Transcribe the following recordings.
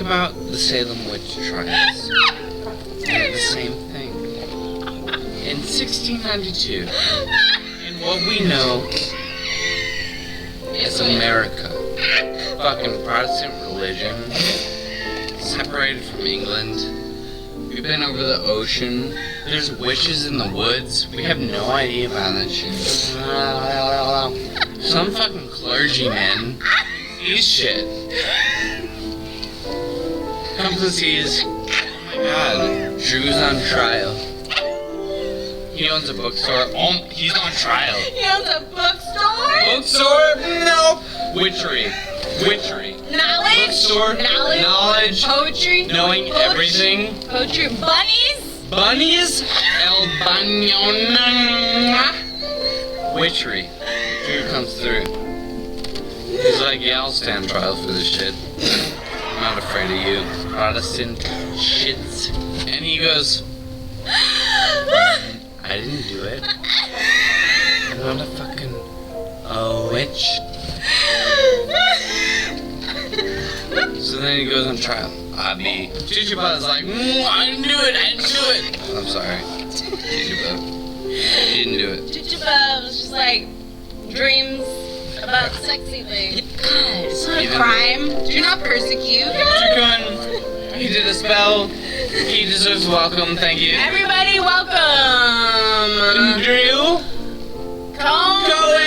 about the Salem witch trials. They're the same thing. In 1692, in what we know as America, fucking Protestant religion, separated from England, we've been over the ocean, there's witches in the woods, we have no idea about that shit. Some fucking clergyman sees shit. Comes and sees, oh my god, Drew's on trial. He owns a bookstore. Oh, he's on trial. He owns a bookstore? Bookstore? No. Witchery. Knowledge? Bookstore. Knowledge. Poetry? Knowing everything. Poetry. Bunnies? Bunnies? El Bañona. Witchery. Drew comes through. He's like, yeah, I'll stand trial for this shit. I'm not afraid of you, Protestant shits. And he goes, I didn't do it. I'm not a fucking witch. So then he goes on trial. Chichiba is like, I didn't do it. I'm sorry. Chichiba. He didn't do it. Chichiba was just like, dreams about sexy things. God, it's not a crime. Do not persecute. Cohen, he did a spell. He deserves welcome, thank you. Everybody welcome. Drew Cohen.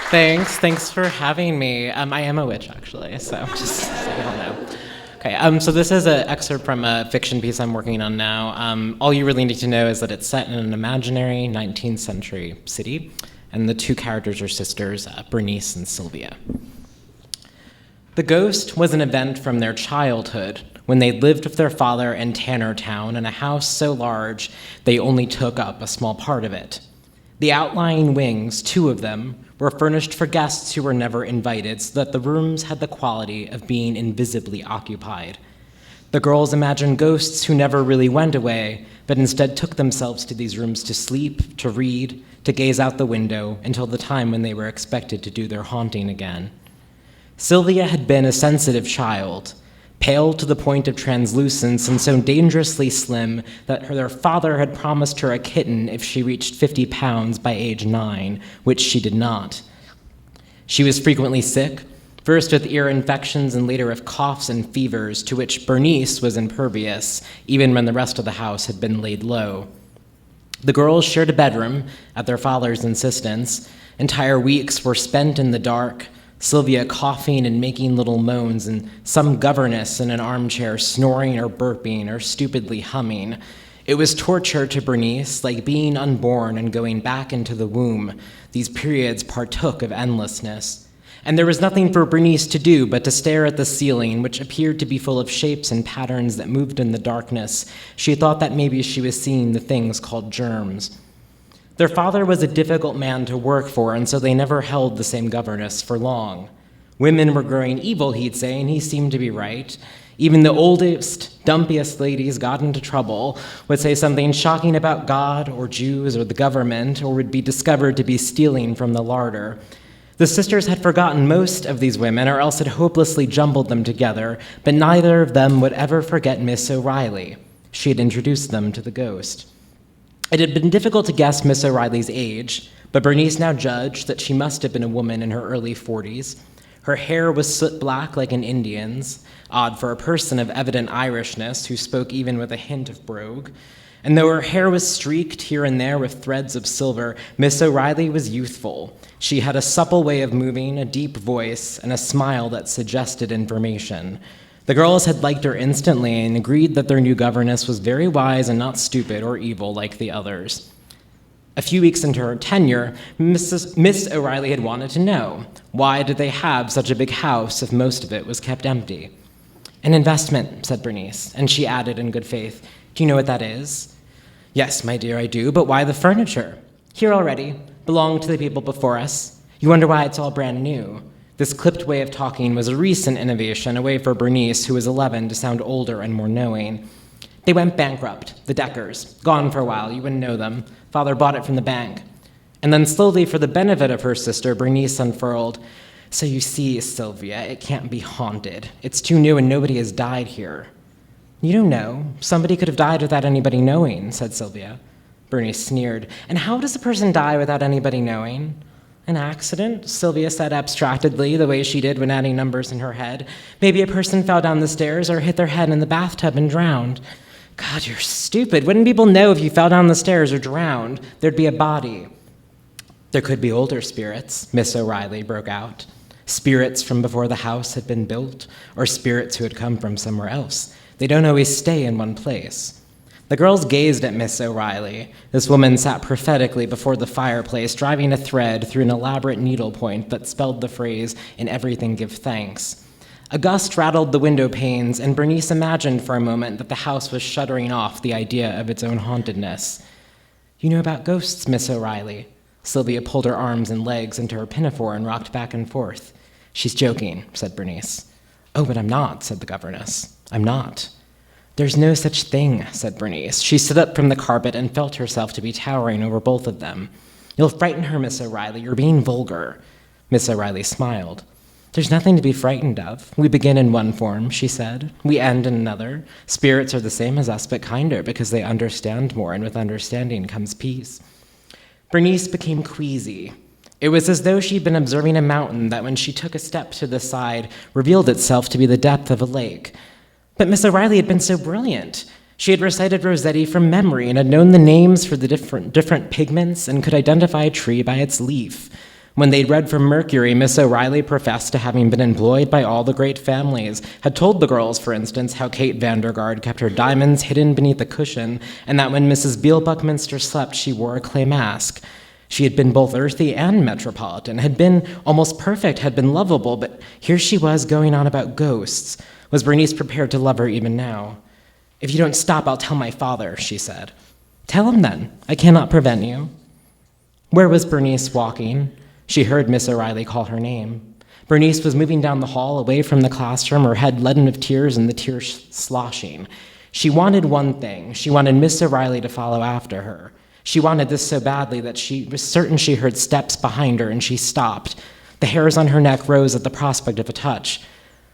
Thanks for having me. I am a witch, actually, so just so you all know. Okay, so this is an excerpt from a fiction piece I'm working on now. All you really need to know is that it's set in an imaginary 19th century city, and the two characters are sisters, Bernice and Sylvia. The ghost was an event from their childhood when they lived with their father in Tannertown in a house so large they only took up a small part of it. The outlying wings, two of them, were furnished for guests who were never invited so that the rooms had the quality of being invisibly occupied. The girls imagined ghosts who never really went away, but instead took themselves to these rooms to sleep, to read, to gaze out the window until the time when they were expected to do their haunting again. Sylvia had been a sensitive child, pale to the point of translucence and so dangerously slim that their father had promised her a kitten if she reached 50 pounds by age 9, which she did not. She was frequently sick, first with ear infections and later with coughs and fevers, to which Bernice was impervious, even when the rest of the house had been laid low. The girls shared a bedroom at their father's insistence. Entire weeks were spent in the dark, Sylvia coughing and making little moans, and some governess in an armchair snoring or burping or stupidly humming. It was torture to Bernice, like being unborn and going back into the womb. These periods partook of endlessness. And there was nothing for Bernice to do but to stare at the ceiling, which appeared to be full of shapes and patterns that moved in the darkness. She thought that maybe she was seeing the things called germs. Their father was a difficult man to work for, and so they never held the same governess for long. Women were growing evil, he'd say, and he seemed to be right. Even the oldest, dumpiest ladies got into trouble, would say something shocking about God or Jews or the government, or would be discovered to be stealing from the larder. The sisters had forgotten most of these women, or else had hopelessly jumbled them together, but neither of them would ever forget Miss O'Reilly. She had introduced them to the ghost. It had been difficult to guess Miss O'Reilly's age, but Bernice now judged that she must have been a woman in her early 40s. Her hair was soot black like an Indian's, odd for a person of evident Irishness who spoke even with a hint of brogue. And though her hair was streaked here and there with threads of silver, Miss O'Reilly was youthful. She had a supple way of moving, a deep voice, and a smile that suggested information. The girls had liked her instantly and agreed that their new governess was very wise and not stupid or evil like the others. A few weeks into her tenure, Miss O'Reilly had wanted to know, why did they have such a big house if most of it was kept empty? An investment, said Bernice, and she added in good faith, do you know what that is? Yes, my dear, I do, but why the furniture? Here already, belonged to the people before us. You wonder why it's all brand new. This clipped way of talking was a recent innovation, a way for Bernice, who was 11, to sound older and more knowing. They went bankrupt, the Deckers. Gone for a while, you wouldn't know them. Father bought it from the bank. And then slowly, for the benefit of her sister, Bernice unfurled, "So you see, Sylvia, it can't be haunted. It's too new and nobody has died here." "You don't know. Somebody could have died without anybody knowing," said Sylvia. Bernice sneered. "And how does a person die without anybody knowing?" "An accident," Sylvia said abstractedly, the way she did when adding numbers in her head. "Maybe a person fell down the stairs or hit their head in the bathtub and drowned." "God, you're stupid. Wouldn't people know if you fell down the stairs or drowned? There'd be a body." "There could be older spirits," Miss O'Reilly broke out. "Spirits from before the house had been built, or spirits who had come from somewhere else. They don't always stay in one place." The girls gazed at Miss O'Reilly. This woman sat prophetically before the fireplace, driving a thread through an elaborate needlepoint that spelled the phrase, "In everything give thanks." A gust rattled the window panes, and Bernice imagined for a moment that the house was shuddering off the idea of its own hauntedness. "You know about ghosts, Miss O'Reilly?" Sylvia pulled her arms and legs into her pinafore and rocked back and forth. "She's joking," said Bernice. "Oh, but I'm not," said the governess. "I'm not." "There's no such thing," said Bernice. She stood up from the carpet and felt herself to be towering over both of them. "You'll frighten her, Miss O'Reilly. You're being vulgar." Miss O'Reilly smiled. "There's nothing to be frightened of. We begin in one form," she said. "We end in another. Spirits are the same as us, but kinder, because they understand more, and with understanding comes peace." Bernice became queasy. It was as though she'd been observing a mountain that, when she took a step to the side, revealed itself to be the depth of a lake. But Miss O'Reilly had been so brilliant. She had recited Rossetti from memory and had known the names for the different pigments and could identify a tree by its leaf. When they'd read from Mercury, Miss O'Reilly professed to having been employed by all the great families, had told the girls, for instance, how Kate Vandergaard kept her diamonds hidden beneath a cushion, and that when Mrs. Beale Buckminster slept, she wore a clay mask. She had been both earthy and metropolitan, had been almost perfect, had been lovable, but here she was going on about ghosts. Was Bernice prepared to love her even now? "If you don't stop, I'll tell my father," she said. "Tell him then. I cannot prevent you." Where was Bernice walking? She heard Miss O'Reilly call her name. Bernice was moving down the hall away from the classroom, her head leaden with tears and the tears sloshing. She wanted one thing. She wanted Miss O'Reilly to follow after her. She wanted this so badly that she was certain she heard steps behind her, and she stopped. The hairs on her neck rose at the prospect of a touch.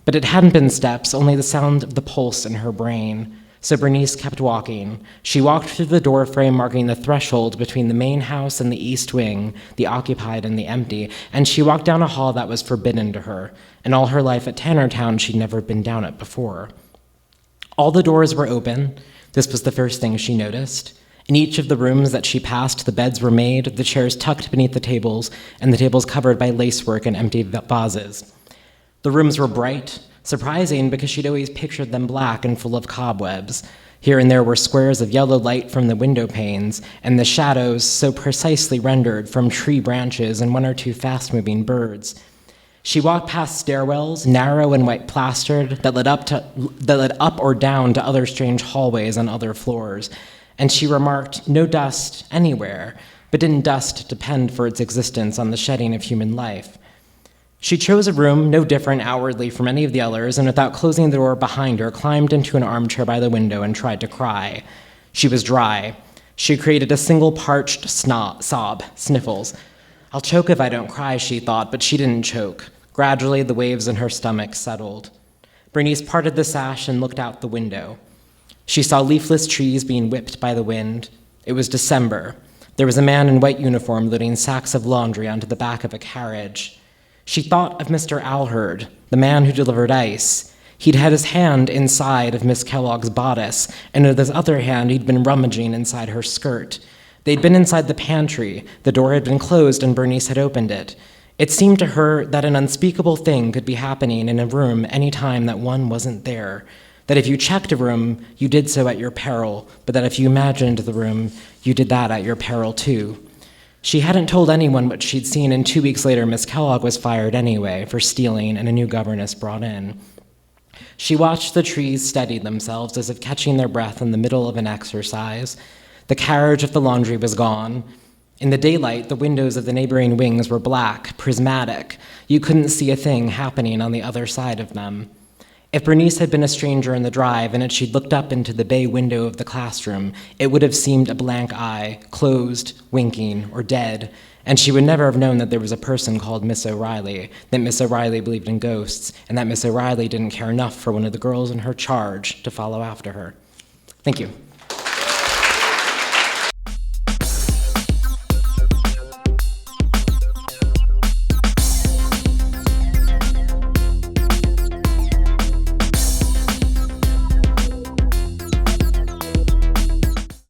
But it hadn't been steps, only the sound of the pulse in her brain. So Bernice kept walking. She walked through the doorframe marking the threshold between the main house and the east wing, the occupied and the empty, and she walked down a hall that was forbidden to her. In all her life at Tannertown, she'd never been down it before. All the doors were open. This was the first thing she noticed. In each of the rooms that she passed, the beds were made, the chairs tucked beneath the tables, and the tables covered by lacework and empty vases. The rooms were bright, surprising because she'd always pictured them black and full of cobwebs. Here and there were squares of yellow light from the window panes, and the shadows so precisely rendered from tree branches and one or two fast-moving birds. She walked past stairwells, narrow and white plastered, that led up or down to other strange hallways on other floors, and she remarked no dust anywhere, but didn't dust depend for its existence on the shedding of human life? She chose a room no different outwardly from any of the others, and without closing the door behind her, climbed into an armchair by the window and tried to cry. She was dry. She created a single parched sob, sniffles. "I'll choke if I don't cry," she thought, but she didn't choke. Gradually, the waves in her stomach settled. Bernice parted the sash and looked out the window. She saw leafless trees being whipped by the wind. It was December. There was a man in white uniform loading sacks of laundry onto the back of a carriage. She thought of Mr. Alherd, the man who delivered ice. He'd had his hand inside of Miss Kellogg's bodice, and with his other hand he'd been rummaging inside her skirt. They'd been inside the pantry. The door had been closed and Bernice had opened it. It seemed to her that an unspeakable thing could be happening in a room any time that one wasn't there. That if you checked a room, you did so at your peril, but that if you imagined the room, you did that at your peril too. She hadn't told anyone what she'd seen, and 2 weeks later, Miss Kellogg was fired anyway for stealing and a new governess brought in. She watched the trees steady themselves as if catching their breath in the middle of an exercise. The carriage of the laundry was gone. In the daylight, the windows of the neighboring wings were black, prismatic. You couldn't see a thing happening on the other side of them. If Bernice had been a stranger in the drive and had she looked up into the bay window of the classroom, it would have seemed a blank eye, closed, winking, or dead, and she would never have known that there was a person called Miss O'Reilly, that Miss O'Reilly believed in ghosts, and that Miss O'Reilly didn't care enough for one of the girls in her charge to follow after her. Thank you.